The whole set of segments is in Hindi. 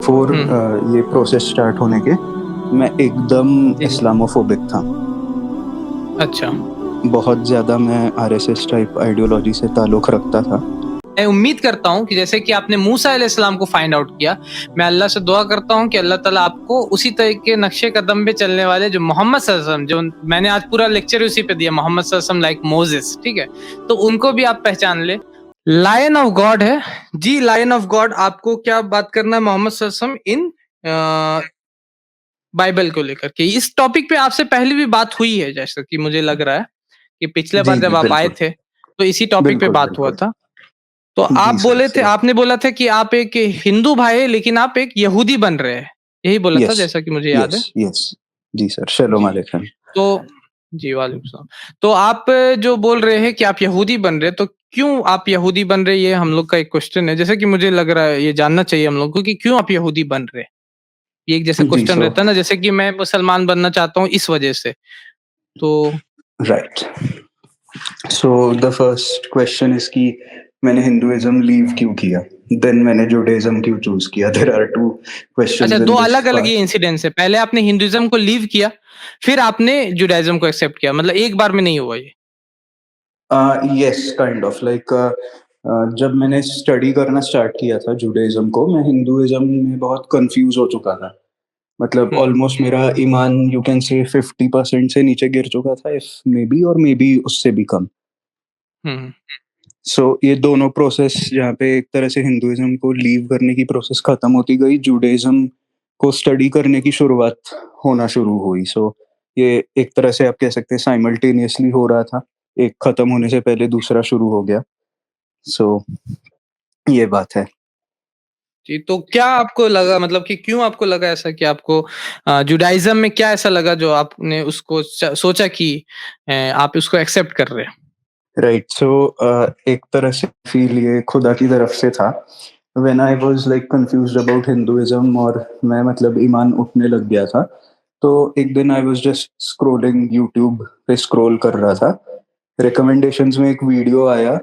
बिफोर ये प्रोसेस स्टार्ट होने के मैं एकदम जी। इस्लामोफोबिक था। अच्छा। बहुत ज़्यादा मैं आरएसएस टाइप आइडियोलॉजी से ताल्लुक़ रखता था। मैं उम्मीद करता हूँ कि जैसे कि आपने मूसा अलैहिस्सलाम को फाइंड आउट किया, मैं अल्लाह से दुआ करता हूँ कि अल्लाह ताला आपको उसी तरह के नक्शे कदम पे चलने वाले जो मोहम्मद सल्लल्लाहु अलैहि वसल्लम, जो मैंने आज पूरा लेक्चर उसी पे दिया, मोहम्मद सल्लल्लाहु अलैहि वसल्लम लाइक मोजेस, ठीक है? तो उनको भी आप पहचान ले। लायन ऑफ गॉड है। जी, लायन ऑफ गॉड, आपको क्या बात करना है मोहम्मद सल्लल्लाहु अलैहि वसल्लम इन बाइबल को लेकर के? इस टॉपिक पे आपसे पहले भी बात हुई है, जैसा कि मुझे लग रहा है कि पिछले बार जी, जब जी, आप आए बिल्कुल। थे, तो इसी टॉपिक पे बिल्कुल, बात हुआ बिल्कुल। था। तो जी सर, सही। आपने बोला था कि आप एक हिंदू भाई हैं, लेकिन आप एक यहूदी बन रहे हैं। यही बोला था यस, जैसा कि मुझे याद है। Yes, yes. जी सर, शलोम जी। अलैकुम। तो जी, वालेकुम सलाम। तो आप जो बोल रहे हैं कि आप यहूदी बन रहे हैं, तो क्यों आप यहूदी बन रहे हैं, ये हम लोग का एक क्वेश्चन है। जैसे कि मुझे लग रहा है ये जानना चाहिए हम लोग को कि क्यों आप यहूदी बन रहे हैं? ये एक जैसे जी, क्वेश्चन सो रहता है ना, जैसे कि मैं मुसलमान बनना चाहता हूँ इस वजह से। तो right. So the first question is कि मैंने हिंदुइज़्म लीव क्यों किया? देन मैंने जुडाइज़्म क्यों चूज़ किया? देयर आर 2 अच्छा, क्वेश्चंस 2 इन दिस अलग-अलग ये पार्ट। इंसिडेंट्स है। पहले आपने हिंदुइज़्म को लीव किया, फिर आपने जुडाइज़्म को एक्सेप्ट किया। मतलब एक बार में नहीं हुआ ये। यस, काइंड ऑफ लाइक जब मैंने स्टडी करना स्टार्ट किया था जुडाइज़्म को, मैं हिंदुइज़्म में बहुत कन्फ्यूज़ हो चुका था। मतलब हुँ, ऑलमोस्ट मेरा ईमान यू कैन से 50% से नीचे गिर चुका था, इफ मे बी उससे भी कम। हुँ। सो ये दोनों प्रोसेस जहाँ पे एक तरह से हिंदुइज़्म को लीव करने की प्रोसेस खत्म होती गई, जुडाइज़्म को स्टडी करने की शुरुआत होना शुरू हुई। सो ये एक तरह से आप कह सकते हैं साइमल्टेनियसली हो रहा था। एक खत्म होने से पहले दूसरा शुरू हो गया। सो ये बात है। जी, तो क्या आपको लगा, मतलब कि क्यों आपको लगा ऐसा कि आपको जुडाइज़्म में क्या ऐसा लगा जो आपने उसको सोचा कि आप उसको एक्सेप्ट कर रहे हैं? राइट। सो एक तरह से फ़ील ये खुदा की तरफ से था। When I was like confused about Hinduism और मैं मतलब ईमान उठने लग गया था। तो एक दिन I was just scrolling YouTube पे स्क्रॉल कर रहा था। रिकमेंडेशंस में एक वीडियो आया,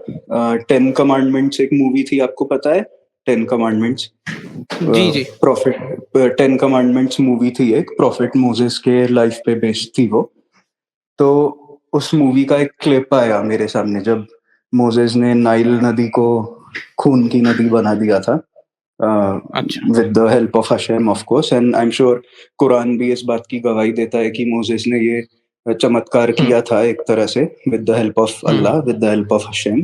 10 कमांडमेंट्स एक मूवी थी, आपको पता है? 10 कमांडमेंट्स। जी, जी। प्रॉफिट 10 कमांडमेंट्स मूवी थी एक, प्रॉफिट मोसेस के लाइफ पे बेस्ड थी वो। तो उस मूवी का एक क्लिप आया मेरे सामने जब मोसेस ने नाइल नदी को खून की नदी बना दिया था, अच्छा। With the help of Hashem of course, and I am sure Quran भी इस बात की गवाही देता है कि मोसेस ने ये चमत्कार हुँ, किया था एक तरह से with the help of hmm. Allah, with the help of Hashem.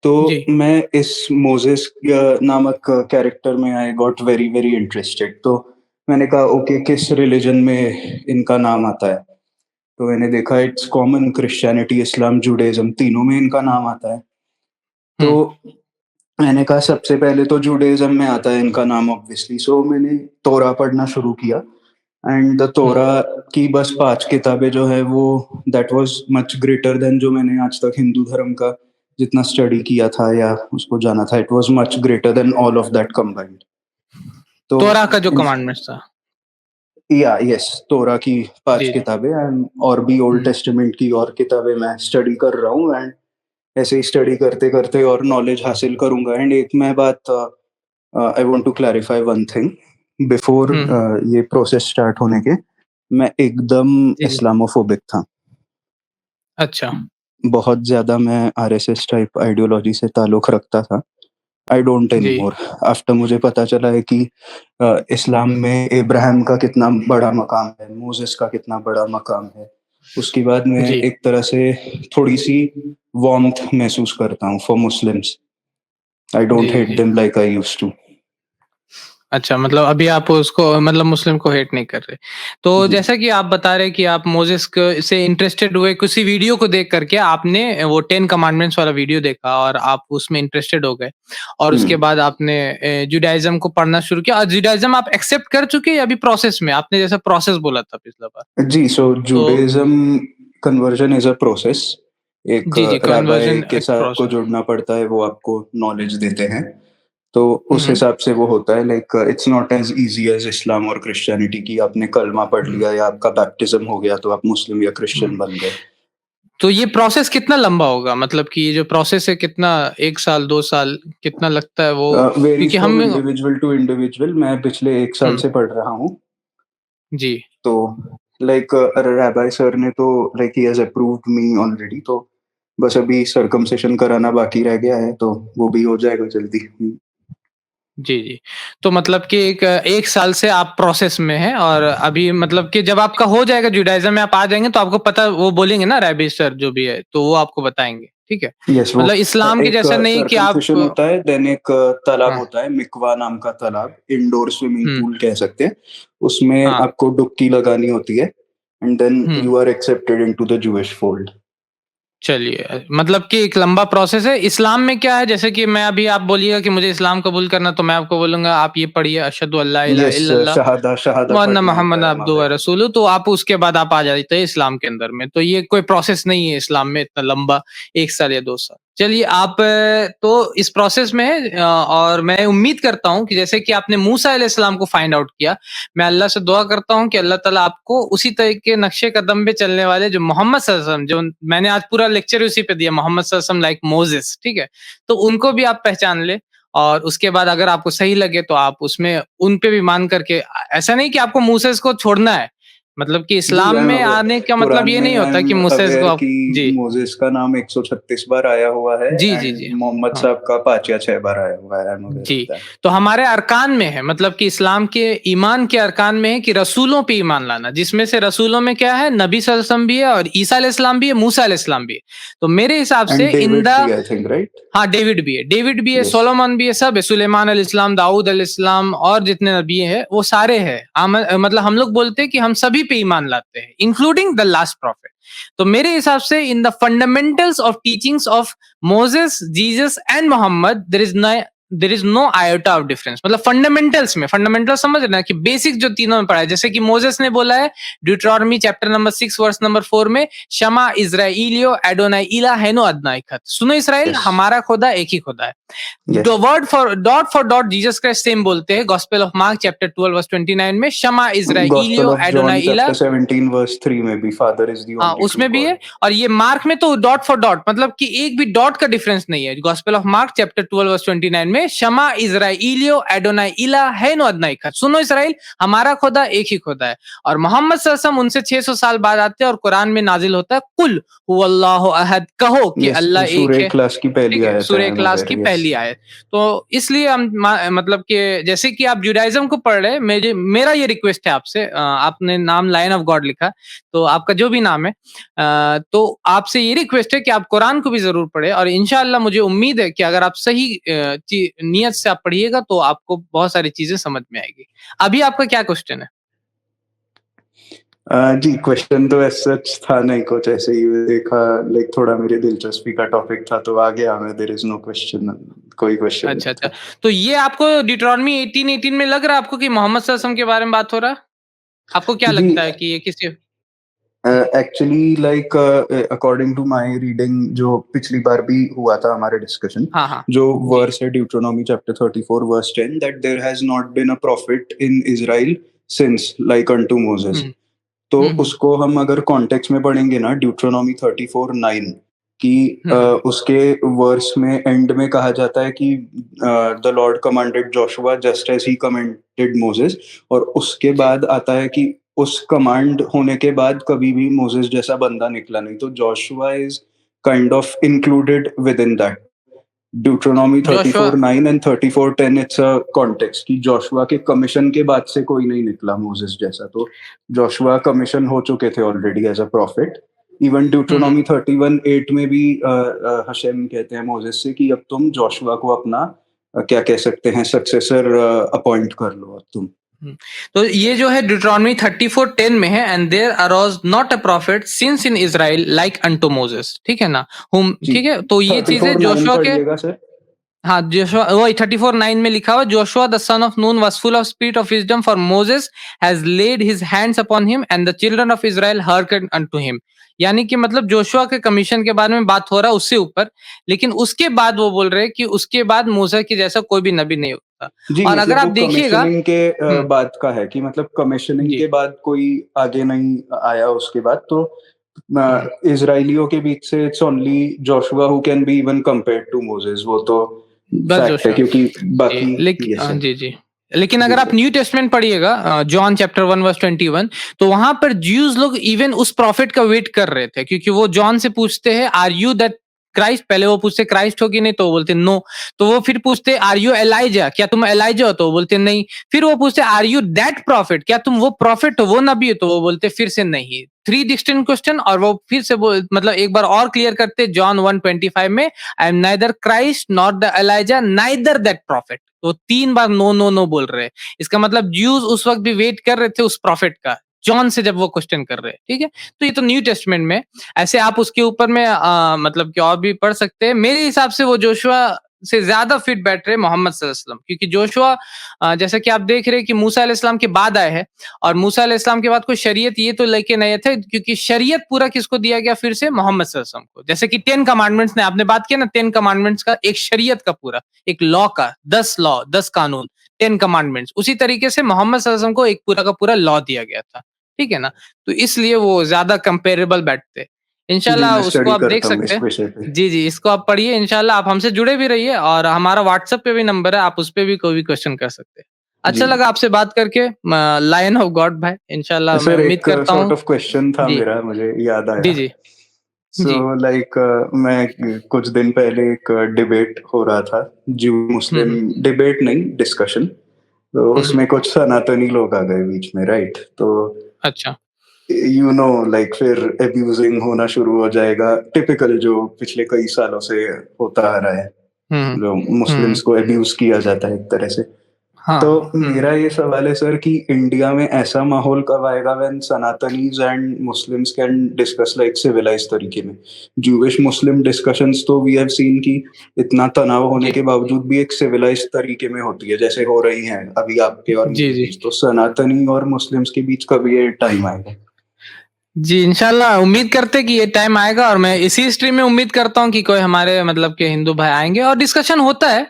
तो जी। मैं इस मोसेस नामक कैरेक्टर में I got very very interested. तो मैंने कहा ओके, किस रिलीजन में इनका नाम आता है? तो मैंने देखा इट्स कॉमन, क्रिश्चियनिटी, इस्लाम, जुडाइज़्म तीनों में इनका नाम आता है। तो हुँ, मैंने कहा सबसे पहले तो जुडाइज़्म में आता है इनका नाम ऑब्वियसली। सो मैंने तोरा पढ़ना शुरू किया एंड द हुँ। तोरा की बस 5 किताबें जो है वो that was much greater than जो मैंने आज तक हिंदू धर्म का जितना स्टडी किया था या उसको जाना था। It was much greater than all of that combined. तो तोरा का जो इन कमांडमेंट्स था। या यस, तोरा की 5 जी, जी। किताबें एंड और भी ओल्ड हुँ। टेस्टामेंट की और किताबें मैं स्टडी कर रहा हूँ एंड ऐसे ही स्टडी करते-करते और नॉलेज हासिल करूँगा। एंड एक मैं बात I want to clarify one thing before हुँ। ये प्रोसेस स्टार्ट होने के मैं एकदम जी, जी। इस्लामोफोबिक था। अच्छा। बहुत ज़्यादा मैं आरएसएस टाइप आइडियोलॉजी से ताल्लुक़ रखता था। आई डोंट जी। एनीमोर। आफ्टर मुझे पता चला है कि इस्लाम में इब्राहिम का कितना बड़ा मकाम है, मोसेस का कितना बड़ा मकाम है। उसके बाद मैं जी। एक तरह से थोड़ी-सी वार्म्थ महसूस करता हूँ फॉर मुस्लिम्स। आई डोंट जी, हेट जी। Them like I used to. अच्छा, मतलब अभी आप उसको, मतलब मुस्लिम को हेट नहीं कर रहे। तो जी। जैसा कि आप बता रहे हैं कि आप मोसेस क से इंटरेस्टेड हुए, किसी वीडियो को देख कर के आपने वो 10 कमांडमेंट्स वाला वीडियो देखा और आप उसमें इंटरेस्टेड हो गए। और हुँ। उसके बाद आपने जुडाइज़्म को पढ़ना शुरू किया और जुडाइज़्म आप एक्सेप्ट कर चुके हैं या अभी प्रोसेस में? आपने जैसा प्रोसेस बोला था पिछला बार। जी, सो तो जुडाइज़्म कन्वर्जन इज़ अ प्रोसेस। एक जी, जी, राबाई कन्वर्जन के एक साथ आपको प्रोसेस। जुड़ना पड़ता है, वो आपको नॉलेज देते हैं। तो हुँ, उस हुँ। हिसाब से वो होता है, like it's not as easy as Islam और क्रिश्चियनिटी कि आपने कलमा पढ़ लिया या आपका बैप्टिज़्म हो गया तो आप मुस्लिम या हुँ। क्रिश्चियन बन गए। तो ये प्रोसेस कितना लंबा होगा? मतलब कि ये जो प्रोसेस है कितना 1 साल, 2 साल कितना लगता है वो? वेरीज क्योंकि फ्रॉम हम इंडिविजुअल टू इंडिविजुअल। मैं पिछले 1 साल हुँ, से पढ़ रहा हूँ। जी। तो लाइक रैबाई सर ने तो like he has approved me already, तो बस अभी सर्कमसिशन कराना बाकी रह गया है, तो वो भी हो जाएगा जल्दी। जी, जी। तो मतलब कि 1 साल से आप प्रोसेस में हैं और अभी मतलब कि जब आपका हो जाएगा जुडाइज़्म में आप आ जाएँगे तो आपको पता वो बोलेंगे ना रैबी सर जो भी है, तो वो आपको बताएँगे, ठीक है? यस, वो मतलब इस्लाम के एक जैसा नहीं कि आप सर्कमसिशन होता है, देन एक तालाब हाँ, होता है, मिकवा नाम का तालाब, इंडोर स्विमिंग हुँ, पूल कह सकते हैं। उसमें हाँ, आपको डुबकी लगानी होती है and then hmm. You are accepted into the Jewish fold. चलिए मतलब कि एक लंबा प्रोसेस है। इस्लाम में क्या है जैसे कि मैं अभी आप बोलिएगा कि मुझे इस्लाम कबूल करना तो मैं आपको बोलूँगा आप ये पढ़िए अशहदु अल्ला इलाहा यस, इल्लल्लाह शहादा व अन्ना पढ़ना होता मोहम्मद है अब्दुहु वहाँ व रसूलुहु तो आप उसके बाद आप आ जाते हैं इस्लाम के अंदर में। तो ये कोई प्रोसेस नहीं है इस्लाम में इतना लंबा 1 साल या 2 साल। चलिए आप तो इस प्रोसेस में हैं और मैं उम्मीद करता हूँ कि जैसे कि आपने मूसा अलैहिस्सलाम को फाइंड आउट किया, मैं अल्लाह से दुआ करता हूँ कि अल्लाह ताला आपको उसी तरह के नक्शे कदम पे चलने वाले जो मोहम्मद सल्लल्लाहु अलैहि वसल्लम जो मैंने आज पूरा लेक्चर उसी पे दिया मोहम्मद सल्लल्लाहु अलैहि वसल्लम लाइक मोसेस, ठीक है? तो उनको भी आप पहचान लें और उसके बाद अगर आपको सही लगे तो आप उसमें उन पे भी मान करके ऐसा नहीं कि आपको मूसेस को छोड़ना है। मतलब कि जी, इस्लाम आई एम में अवेयर। आने का मतलब कुरान ये नहीं में आई होता कि एम मूसेस को अवेयर आप कि जी। मोसेस का नाम 136 बार आया हुआ है जी, जी, एंड जी। मोहम्मद हाँ। साहब का 5 या 6 बार आया हुआ है। आई एम अवेयर ऑफ जी, दैट। तो हमारे अरकान में है मतलब कि इस्लाम के ईमान के अरकान में है कि रसूलों पे ईमान लाना, जिसमें से रसूलों में क्या है नबी सल्लल्लाहु अलैहि वसल्लम भी है और ईसा अलैहिस्सलाम भी है, मूसा अलैहिस्सलाम भी है। तो मेरे हिसाब एंड से इन डेविड द भी आई थिंक, राइट? हाँ, डेविड भी है, यस। सोलोमन भी है, सब है, सुलेमान अलैहिस्सलाम, दाऊद अलैहिस्सलाम और जितने नबी हैं, वो सारे हैं। मतलब हम लोग बोलते हैं कि हम सभी पे ईमान लाते हैं, इंक्लूडिंग द लास्ट प्रॉफिट। तो मेरे हिसाब से in the fundamentals of teachings of Moses, Jesus and Muhammad there is no iota of difference मतलब फंडामेंटल्स में फंडामेंटल समझ रहे ना कि बेसिक जो तीनों में पढ़ा है जैसे कि मोसेस ने बोला है Deuteronomy chapter number 6 verse number 4 में शमा इज़राइलियो एडोनाई इलाहेनो अदना इकहत सुनो इसराइल यस। हमारा खुदा एक ही खुदा है yes. Word for that Jesus Christ same बोलते हैं gospel of Mark chapter 12 verse 29 में शमा गॉस्पेल इज़राइलियो ऑफ जॉन एडोनाई इला चैप्टर 17 वर्स 3 में भी फादर इज द हाँ ओनली ट्रू उसमें भी गॉड। है और ये मार्क में तो डॉट फॉर डॉट मतलब कि एक भी डॉट का डिफरेंस नहीं है gospel of Mark chapter 12 verse 29 में शमा इज़राइलियो एडोनाई इला है नो अदना इकहत सुनो इसराइल हमारा खुदा एक ही खुदा है और मोहम्मद सल्लल्लाहु अलैहि वसल्लम उनसे 600 साल बाद आते हैं और कुरान में नाजिल होता है कुल हुवल्लाहु अहद कहो कि यस, अल्लाह एक सूरह है इखलास की पहली ठीक है आयत है। सूर्य आई एम क्लास की अवेयर। यस। पहली आयत तो इसलिए हम मतलब कि जैसे कि आप जुडाइज्म को पढ़ रहे हैं मेरा ये रिक्वेस्ट है आपसे आपने नाम लाइन ऑफ गॉड लिखा तो आपका जो भी नाम है तो आपसे ये रिक्वेस्ट है कि आप कुरान को भी जरूर पढ़े और इंशाल्लाह मुझे उम्मीद है कि अगर आप सही नियत से आप पढ़िएगा तो आपको बहुत सारी चीजें समझ में आएगी अभी आपका क्या क्वेश्चन है जी, क्वेश्चन तो एज़ सच था नहीं कुछ, ऐसे ही देखा, लाइक थोड़ा मेरी दिलचस्पी का टॉपिक था तो आ गया मैं। देयर इज़ नो क्वेश्चन, कोई क्वेश्चन अच्छा नहीं अच्छा था। तो ये आपको डिट्रॉनमी 18:18 में लग रहा है आपको कि मोहम्मद सल्लल्लाहु अलैहि वसल्लम के बारे में बात हो रहा है आपको क्या जी, लगता है कि ये किसी actually like according to my reading, जो पिछली बार भी हुआ था हमारा डिस्कशन, हाँ हाँ जो जी वर्स है Deuteronomy chapter 34 verse 10, that there has not been a prophet in Israel since like unto Moses. Hmm तो हम्म उसको हम अगर कॉन्टेक्स्ट में पढ़ेंगे ना, ड्यूट्रोनॉमी 34:9, कि हम्म उसके वर्स में एंड में कहा जाता है कि the Lord commanded Joshua just as he commanded Moses, और उसके जी बाद आता है कि उस कमांड होने के बाद कभी भी मोसेस जैसा बंदा निकला नहीं, तो Joshua is kind of included within that Deuteronomy Joshua 34:9 and 34:10। It's a context कि जोशुआ के कमीशन के बाद से कोई नहीं निकला मोसेस जैसा, तो जोशुआ कमीशन हो चुके थे already as a prophet. Even hmm Deuteronomy 31:8 में भी हशेम कहते हैं मोसेस से कि अब तुम जोशुआ को अपना क्या कह सकते हैं सक्सेसर अपॉइंट कर लो अब तुम। हम्म। तो ये जो है ड्यूट्रॉनमी 34:10 में है and there arose not a prophet since in Israel like unto Moses ठीक है ना हुम जी, ठीक है तो ये चीजें 34:9 जोशुआ के पढ़िएगा सर। हाँ जोशुआ वही 34:9 में लिखा हुआ Joshua the son of Nun was full of spirit of wisdom for Moses has laid his hands upon him and the children of Israel hearken unto him यानी कि मतलब जोशुआ के कमीशन के बारे में बात हो रहा है उससे ऊपर लेकिन उसके बाद वो बोल रहे हैं कि उसके बाद मूसा के जैसा कोई भी नबी नहीं होता जी, और अगर मतलब आप वो देखिएगा कमीशनिंग के हम्म बाद का है कि मतलब कमीशनिंग जी के बाद कोई आगे नहीं आया उसके बाद, तो इजराइलियों के बीच से it's only Joshua who can be even compared to Moses, वो तो बस फैक्ट है जोशुआ। क्योंकि जी, बाकी लेकिन यस सर। जी, जी। लेकिन जी अगर आप सर। न्यू टेस्टमेंट पढ़िएगा जॉन चैप्टर 1 वर्स 21, तो वहाँ पर ज्यूज़ लोग इवन उस प्रॉफिट का वेट कर रहे थे, क्योंकि वो जॉन से पूछते हैं, आर यू दैट क्राइस्ट? पहले वो पूछते क्राइस्ट हो कि नहीं, तो वो बोलते नो। तो वो फिर पूछते आर यू एलाइजा? क्या तुम एलाइजा हो? तो वो बोलते नहीं। फिर वो पूछते आर यू दैट प्रॉफिट? क्या तुम वो प्रॉफिट हो, वो नबी हो? तो वो बोलते फिर से नहीं। 3 डिस्टिंक्ट क्वेश्चन, और वो फिर से वो मतलब एक बार और क्लियर करते जॉन 1:25 में, I am neither Christ not the Elijah neither that prophet. तो 3 बार नो नो नो बोल रहे हैं। इसका मतलब ज्यूज उस वक्त भी वेट कर रहे थे उस प्रॉफिट का, जॉन से जब वो क्वेश्चन कर रहे हैं, ठीक है। तो ये तो न्यू टेस्टमेंट में। ऐसे आप उसके ऊपर में मतलब कि और भी पढ़ सकते हैं। मेरे हिसाब से वो जोशुआ से ज्यादा फिट बैठ रहे मोहम्मद सल्लल्लाहु अलैहि वसल्लम, क्योंकि जोशुआ जैसा कि आप देख रहे हैं कि मूसा अलैहि सलाम के बाद आए हैं, और मूसा अलैहि सलाम के बाद कोई शरीयत ये तो लेके नहीं थे, क्योंकि शरीयत पूरा किसको दिया गया फिर से? मोहम्मद सल्लल्लाहु अलैहि वसल्लम को। जैसे कि 10 कमांडमेंट्स ने आपने बात किया ना, 10 कमांडमेंट्स का एक शरीयत का पूरा एक लॉ का 10 लॉ 10 कानून 10 कमांडमेंट्स, उसी तरीके से मोहम्मद सल्लल्लाहु अलैहि वसल्लम को एक पूरा का पूरा लॉ दिया गया था, ठीक है ना। तो इसलिए वो ज्यादा कंपेरेबल बैठते। जी, इंशाल्लाह मैं उसको स्टडी आप देख करता हूँ सकते इस हैं। विषय पे। जी, जी, इसको आप पढ़िए इंशाल्लाह। आप हमसे जुड़े भी रहिए, और हमारा व्हाट्सएप पे भी नंबर है, आप उस पे भी कोई भी क्वेश्चन कर सकते हैं। जी। अच्छा लगा आपसे बात करके लायन ऑफ गॉड भाई, इंशाल्लाह मैं सर उम्मीद एक करता सॉर्ट हूँ। ऑफ क्वेश्चन था जी, मेरा, मुझे याद जी, आया। जी, सो जी। लाइक मैं कुछ दिन पहले एक डिबेट हो रहा था, ज्यू हुँ, मुस्लिम हुँ। डिबेट नहीं, डिस्कशन। तो हुँ, हुँ। उसमें कुछ सनातनी लोग आ गए बीच में, राइट? तो अच्छा। यू नो लाइक फिर अब्यूजिंग होना शुरू हो जाएगा, टिपिकल जो पिछले कई सालों से होता आ रहा है, हुँ, हुँ। जो हुँ, मुस्लिम्स को अब्यूज किया जाता है एक तरह से। तो हाँ। हुँ, हुँ। मेरा ये सवाल है सर कि इंडिया में ऐसा माहौल कब आएगा when Sanatanis and Muslims can discuss like civilised तरीके में? ज्यूइश मुस्लिम डिस्कशंस तो वी हैव सीन कि इतना तनाव होने जी। के बावजूद भी एक सिविलाइज्ड तरीके में होती है, जैसे हो रही हैं अभी आपके और जी, मेरे जी। बीच। तो सनातनी और मुस्लिम्स के बीच कब ये टाइम आएगा? जी, इंशाल्लाह उम्मीद करते हैं कि ये टाइम आएगा, और मैं इसी स्ट्रीम में उम्मीद करता हूँ कि कोई हमारे मतलब के हिंदू भाई आएँगे और डिस्कशन होता है।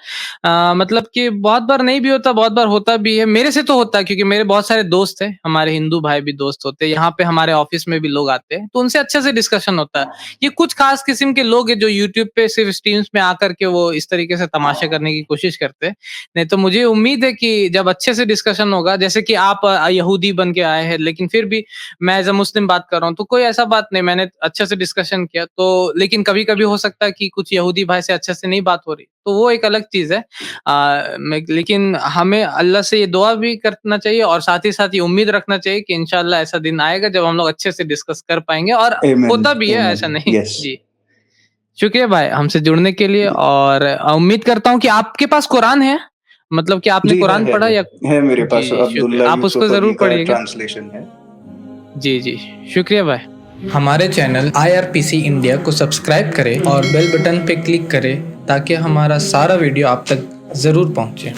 मतलब कि बहुत बार नहीं भी होता, बहुत बार होता भी है। मेरे से तो होता है, क्योंकि मेरे बहुत सारे दोस्त हैं, हमारे हिंदू भाई भी दोस्त होते हैं। यहाँ पे हमारे ऑफ़िस में भी लोग आते हैं, तो उनसे अच्छे से डिस्कशन होता है। ये कुछ ख़ास किस्म के लोग हैं जो यूट्यूब पे सिर्फ़ स्ट्रीम्स में आकर के वो इस तरीके से तमाशा करने की कोशिश करते हैं। नहीं तो मुझे उम्मीद है कि जब अच्छे से डिस्कशन होगा, जैसे कि आप यहूदी बन के आए हैं, लेकिन फिर भी मैं एज़ अ मुस्लिम बात कर रहा हूँ, तो कोई ऐसा बात नहीं, मैंने अच्छे से डिस्कशन किया। तो लेकिन कभी-कभी हो सकता है कि कुछ यहूदी भाई से अच्छे से नहीं बात हो रही, तो वो एक अलग चीज़ है। मैं लेकिन हमें अल्लाह से ये दुआ भी करना चाहिए, और साथ ही साथ ये उम्मीद रखना चाहिए कि इंशाअल्लाह ऐसा दिन आएगा जब हम लोग अच्छे से डिस्कस कर पाएँगे, और आमेन, होता भी है, आमेन। ऐसा नहीं। यस। जी। शुक्रिया भाई हमसे जुड़ने के लिए, और उम्मीद करता हूँ कि आपके पास कुरान है? मतलब कि आपने जी, कुरान पढ़ा या? है मेरे जी, पास जी, अब्दुल्ला शुक्रिया। आप उसको यूसुफ अली ज़रूर का पढ़िएगा। ट्रांसलेशन है। जी, जी। शुक्रिया भाई। हमारे चैनल IRPC इंडिया को सब्सक्राइब करें और बेल बटन पे क्लिक करें, ताकि हमारा सारा वीडियो आप तक ज़रूर पहुँचे।